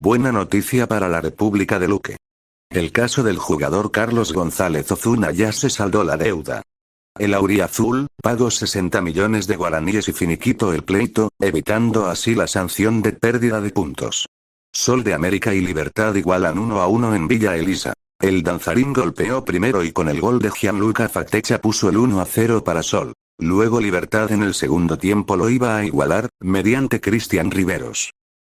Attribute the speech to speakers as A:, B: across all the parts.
A: Buena noticia para la República de Luque. El caso del jugador Carlos González Ozuna ya se saldó la deuda. El auriazul pagó 60 millones de guaraníes y finiquitó el pleito, evitando así la sanción de pérdida de puntos. Sol de América y Libertad igualan 1-1 en Villa Elisa. El danzarín golpeó primero y con el gol de Gianluca Fatecha puso el 1-0 para Sol. Luego Libertad en el segundo tiempo lo iba a igualar, mediante Cristian Riveros.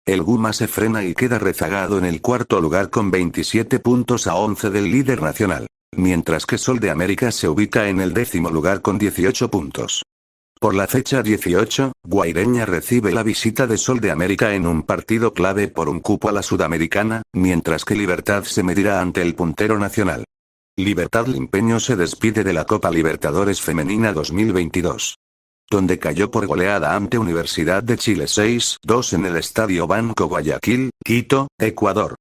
A: El Guma se frena y queda rezagado en el cuarto lugar con 27 puntos a 11 del líder nacional. Mientras que Sol de América se ubica en el 10º lugar con 18 puntos. Por la fecha 18, Guaireña recibe la visita de Sol de América en un partido clave por un cupo a la Sudamericana, mientras que Libertad se medirá ante el puntero nacional. Libertad Limpeño se despide de la Copa Libertadores Femenina 2022. Donde cayó por goleada ante Universidad de Chile 6-2 en el Estadio Banco Guayaquil, Quito, Ecuador.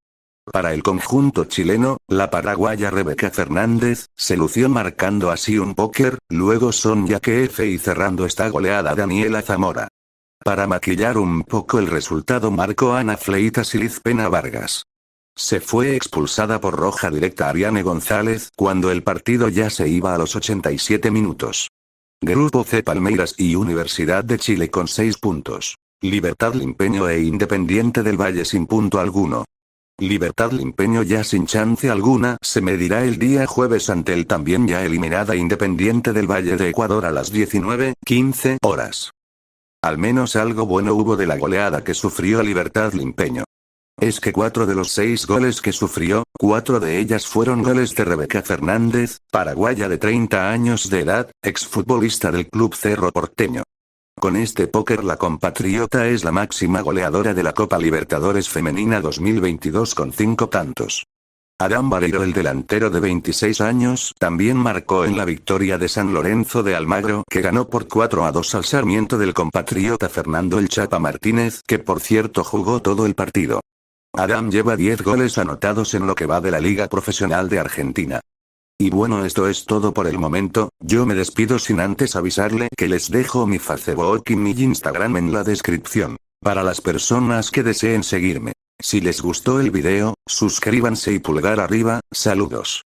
A: Para el conjunto chileno, la paraguaya Rebeca Fernández se lució marcando así un póker, luego Sonia KF y cerrando esta goleada Daniela Zamora. Para maquillar un poco el resultado marcó Ana Fleitas y Liz Pena Vargas. Se fue expulsada por roja directa Ariane González cuando el partido ya se iba a los 87 minutos. Grupo C Palmeiras y Universidad de Chile con 6 puntos. Libertad Limpeño e Independiente del Valle sin punto alguno. Libertad Limpeño ya sin chance alguna se medirá el día jueves ante el también ya eliminada Independiente del Valle de Ecuador a las 19:15 horas. Al menos algo bueno hubo de la goleada que sufrió Libertad Limpeño. Es que 4 de los 6 goles que sufrió, 4 de ellas fueron goles de Rebeca Fernández, paraguaya de 30 años de edad, exfutbolista del Club Cerro Porteño. Con este póker la compatriota es la máxima goleadora de la Copa Libertadores Femenina 2022 con 5 tantos. Adán Vareiro, el delantero de 26 años, también marcó en la victoria de San Lorenzo de Almagro, que ganó por 4-2 al Sarmiento del compatriota Fernando El Chapa Martínez, que por cierto jugó todo el partido. Adam lleva 10 goles anotados en lo que va de la Liga Profesional de Argentina. Y bueno, esto es todo por el momento. Yo me despido sin antes avisarle que les dejo mi Facebook y mi Instagram en la descripción, para las personas que deseen seguirme. Si les gustó el video, suscríbanse y pulgar arriba. Saludos.